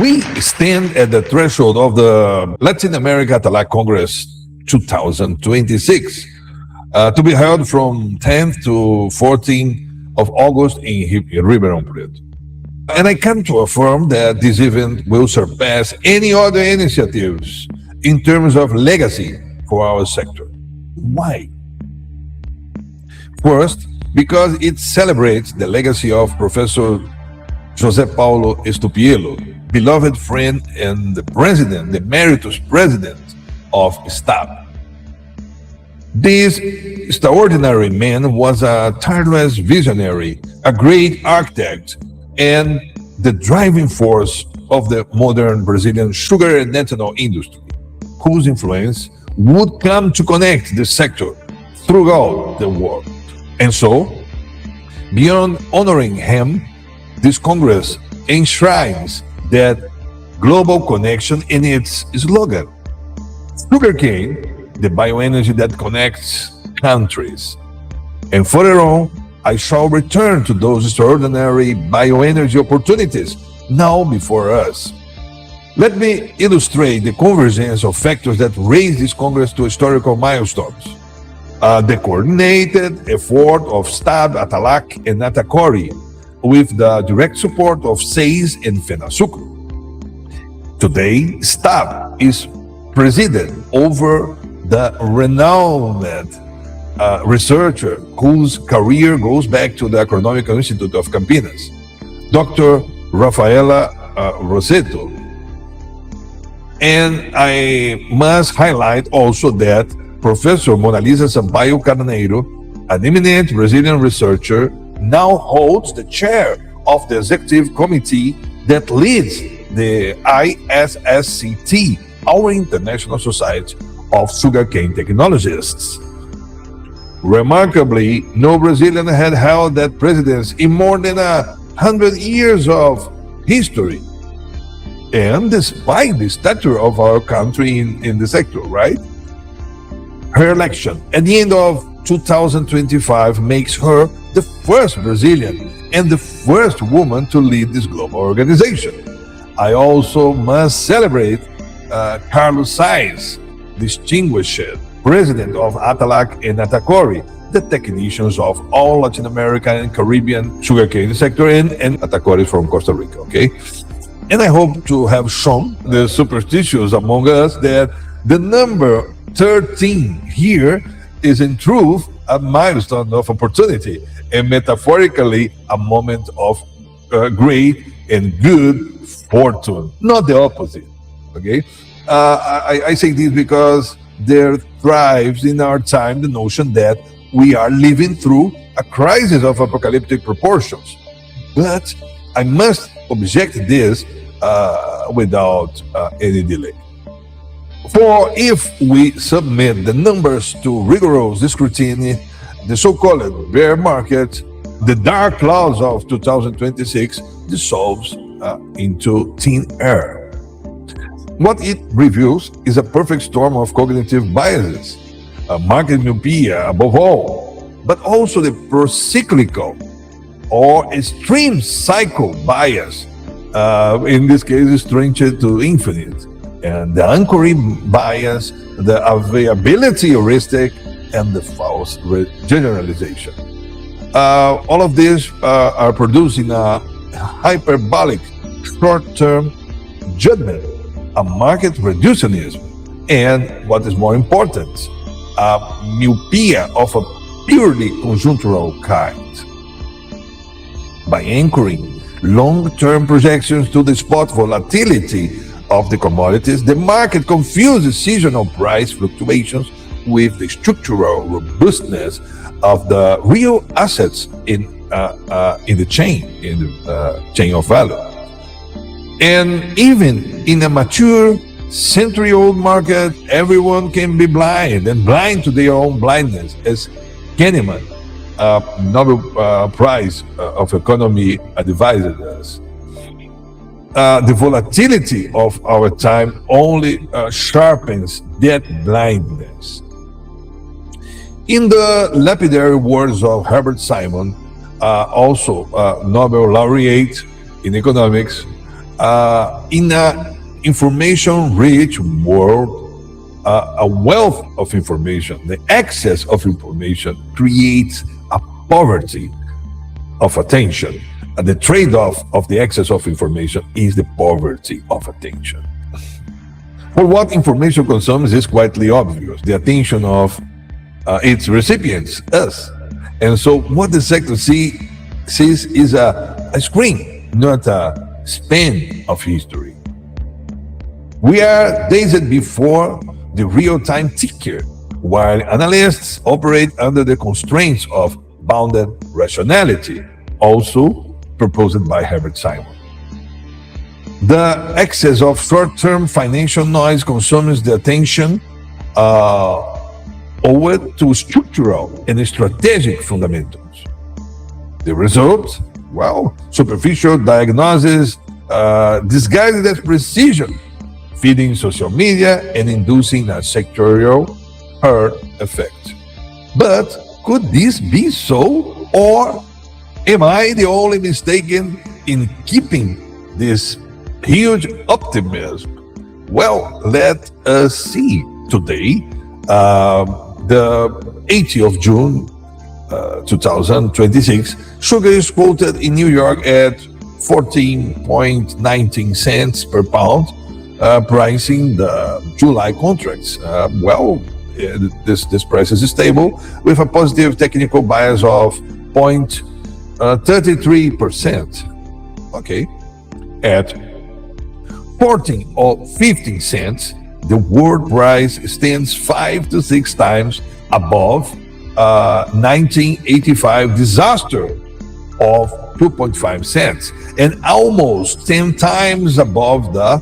We stand at the threshold of the Latin America ATALAC Congress 2026, to be held from 10th to 14th of August in Ribeirão Preto. And I come to affirm that this event will surpass any other initiatives in terms of legacy for our sector. Why? First, because it celebrates the legacy of Professor José Paulo Estupiello, beloved friend and the president, the emeritus president of STAB. This extraordinary man was a tireless visionary, a great architect, and the driving force of the modern Brazilian sugar and ethanol industry, whose influence would come to connect the sector throughout the world. And so, beyond honoring him, this Congress enshrines that global connection in its slogan: sugarcane, the bioenergy that connects countries. And further on, I shall return to those extraordinary bioenergy opportunities now before us. Let me illustrate the convergence of factors that raise this Congress to historical milestones. The coordinated effort of STAB-ATALAC and ATACORI, with the direct support of SACE and FENASUCRO. Today, STAB is presided over the renowned researcher whose career goes back to the Agronomical Institute of Campinas, Dr. Rafaela Rossetto. And I must highlight also that Professor Mona Lisa Sampaio Carneiro, an eminent Brazilian researcher, now holds the chair of the executive committee that leads the ISSCT, our International Society of Sugarcane Technologists. Remarkably, no Brazilian had held that presidency in more than 100 years of history. And despite the stature of our country in the sector, right? Her election at the end of 2025 makes her the first Brazilian and the first woman to lead this global organization. I also must celebrate Carlos Sainz, distinguished president of ATALAC and ATACORI, the technicians of all Latin American and Caribbean sugarcane sector, and ATACORI is from Costa Rica, okay? And I hope to have shown the superstitious among us that the number 13 here is in truth a milestone of opportunity and metaphorically a moment of great and good fortune, not the opposite, okay? I say this because there thrives in our time the notion that we are living through a crisis of apocalyptic proportions. But I must object this without any delay. For if we submit the numbers to rigorous scrutiny, the so-called bear market, the dark clouds of 2026 dissolves into thin air. What it reveals is a perfect storm of cognitive biases, market myopia above all, but also the procyclical or extreme cycle bias, in this case is trenched to infinite, and the anchoring bias, the availability heuristic, and the false generalization. All of these are producing a hyperbolic short-term judgment, a market reductionism, and what is more important, a myopia of a purely conjunctural kind. By anchoring long-term projections to the spot volatility of the commodities, the market confuses seasonal price fluctuations with the structural robustness of the real assets in the chain of value. And even in a mature, century-old market, everyone can be blind and blind to their own blindness, as Kahneman, Nobel Prize of Economy, advised us. The volatility of our time only sharpens that blindness. In the lapidary words of Herbert Simon, also Nobel laureate in economics, In an information-rich world, a wealth of information, the excess of information creates a poverty of attention. And the trade-off of the excess of information is the poverty of attention. For what information consumes is quietly obvious, the attention of its recipients, us. And so what the sector sees is a screen, not a span of history. We are days before the real-time ticker, while analysts operate under the constraints of bounded rationality, also proposed by Herbert Simon. The excess of short-term financial noise consumes the attention owed to structural and strategic fundamentals. The result? Well, superficial diagnosis disguised as precision, feeding social media and inducing a sectorial herd effect. But could this be so? Or am I the only mistaken in keeping this huge optimism? Well, let us see. Today, the 18th of June 2026, sugar is quoted in New York at 14.19 cents per pound, pricing the July contracts. This price is stable with a positive technical bias of 0.33%. Okay, at 14 or 15 cents, the world price stands 5 to 6 times above 1985 disaster of 2.5 cents and almost 10 times above the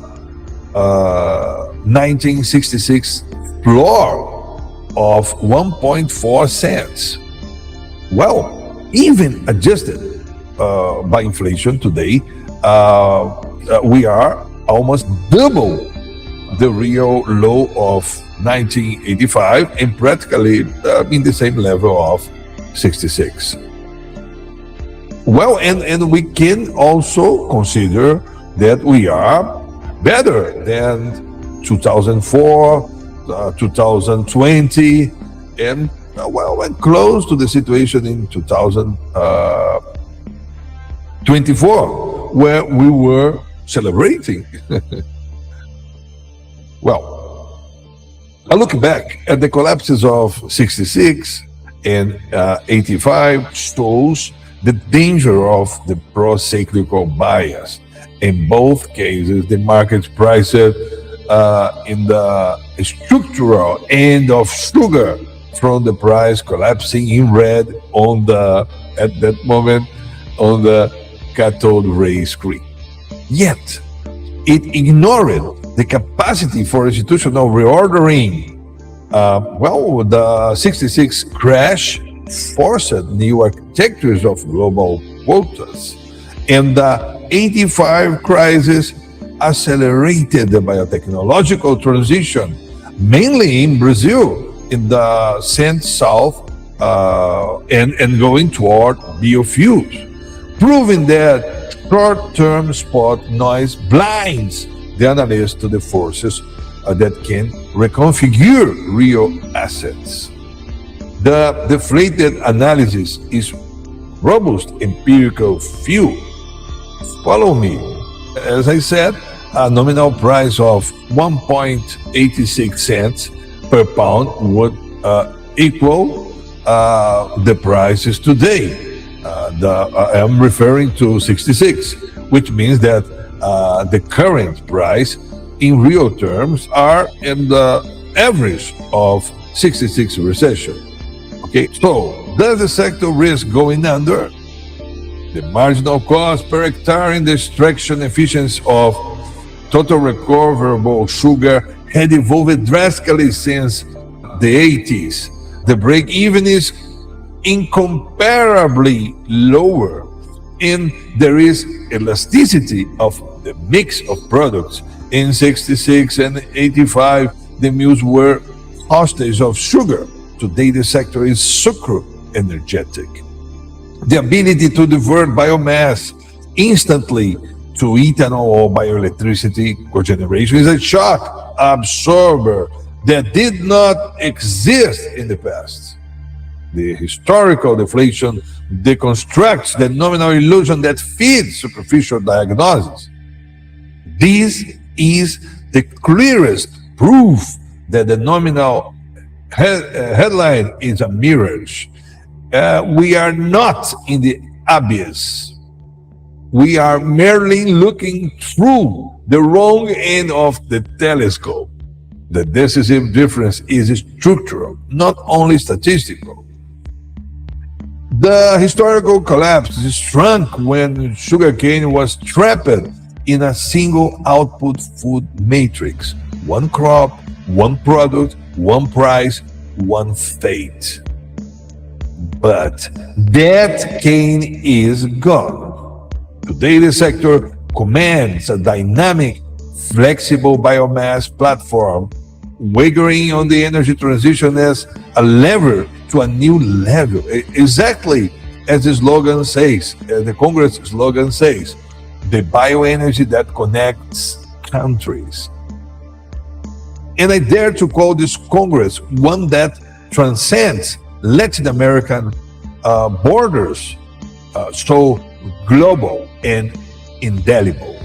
1966 floor of 1.4 cents. Well, even adjusted by inflation today, we are almost double the real low of 1985 and practically in the same level of 66. Well, and we can also consider that we are better than 2004, 2020, and and close to the situation in 2024, where we were celebrating. Well, I look back at the collapses of 66 and 85 shows the danger of the pro-cyclical bias. In both cases, the market priced in the structural end of sugar from the price collapsing in red at that moment on the cathode ray screen. Yet, it ignored the capacity for institutional reordering. The 66 crash forced new architectures of global quotas, and the 85 crisis accelerated the biotechnological transition, mainly in Brazil, in the South, and going toward biofuels, proving that short-term spot noise blinds the analyst to the forces that can reconfigure real assets. The deflated analysis is robust empirical view. Follow me. As I said, a nominal price of 1.86 cents per pound would equal the prices today. I'm referring to 66, which means that the current price in real terms are in the average of 66 recession. Okay, so does the sector risk going under? The marginal cost per hectare in the extraction efficiency of total recoverable sugar had evolved drastically since the 80s. The break-even is incomparably lower, and there is elasticity of the mix of products. In 66 and 85, the mills were hostage of sugar. Today, the sector is sucro-energetic. The ability to divert biomass instantly to ethanol or bioelectricity cogeneration is a shock absorber that did not exist in the past. The historical deflation deconstructs the nominal illusion that feeds superficial diagnosis. This is the clearest proof that the nominal headline is a mirage. We are not in the abyss. We are merely looking through the wrong end of the telescope. The decisive difference is structural, not only statistical. The historical collapse shrunk when sugarcane was trapped in a single output food matrix. One crop, one product, one price, one fate. But that cane is gone. Today, the sector commands a dynamic, flexible biomass platform, wagering on the energy transition as a lever to a new level, exactly as the slogan says, the Congress slogan says, the bioenergy that connects countries. And I dare to call this Congress one that transcends Latin American borders, so global and indelible.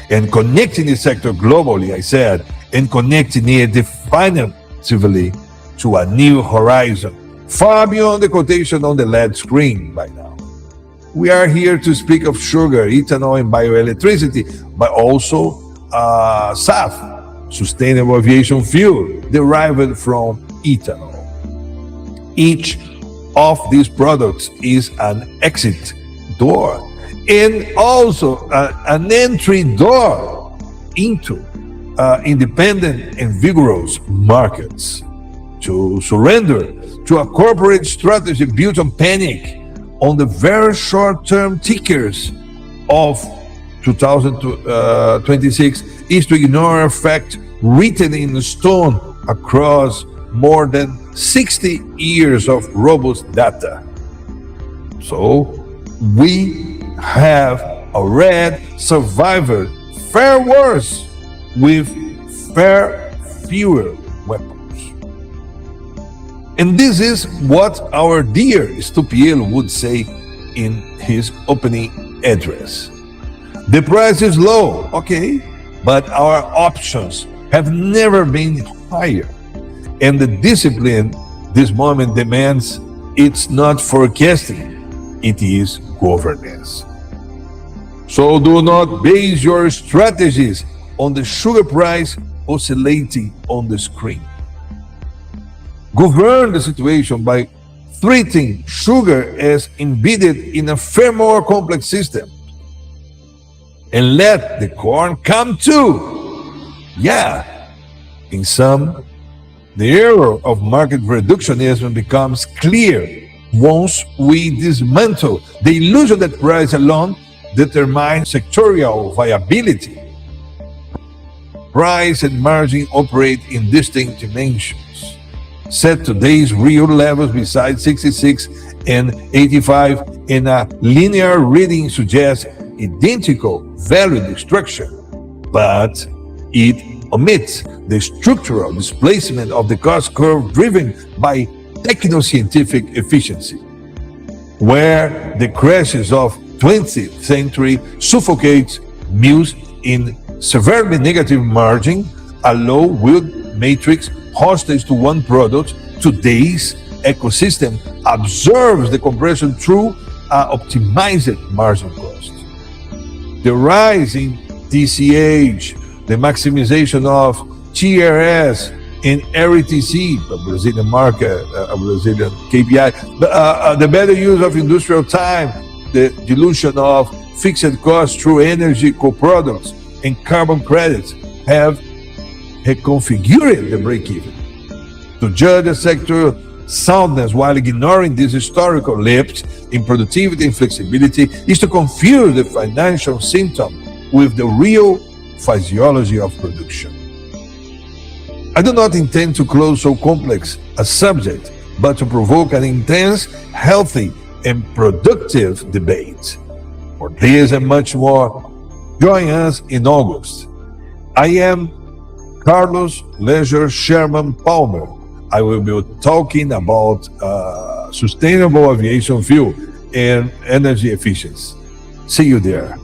And connecting the sector globally, I said, and connecting it definitively to a new horizon, far beyond the quotation on the LED screen by now. We are here to speak of sugar, ethanol, and bioelectricity, but also SAF, sustainable aviation fuel, derived from ethanol. Each of these products is an exit door and also an entry door into independent and vigorous markets. To surrender to a corporate strategy built on panic, on the very short-term tickers of 2026, is to ignore a fact written in stone across more than 60 years of robust data. So we have already survived far worse with far fewer weapons. And this is what our dear Stupiel would say in his opening address. The price is low, okay, but our options have never been higher. And the discipline this moment demands, it's not forecasting, it is governance. So do not base your strategies on the sugar price oscillating on the screen. Govern the situation by treating sugar as embedded in a far more complex system. And let the corn come too. Yeah, in sum, the error of market reductionism becomes clear once we dismantle the illusion that price alone determines sectorial viability. Price and margin operate in distinct dimensions. Set today's real levels beside 66 and 85, and a linear reading suggests identical value destruction, but it omits the structural displacement of the cost curve driven by techno-scientific efficiency, where the crashes of 20th century suffocates mills in severely negative margin, a low-yield matrix hostage to one product. Today's ecosystem observes the compression through optimized margin cost. The rise in TCH, the maximization of TRS and RETC, a Brazilian market, a Brazilian KPI, the better use of industrial time, the dilution of fixed costs through energy co-products and carbon credits have reconfigured the break-even. To judge the sector soundness while ignoring these historical leaps in productivity and flexibility is to confuse the financial symptom with the real physiology of production. I do not intend to close so complex a subject, but to provoke an intense, healthy, and productive debate. For this and much more, Join us in August. I am Carlos Leisure Sherman Palmer. I will be talking about sustainable aviation fuel and energy efficiency. See you there.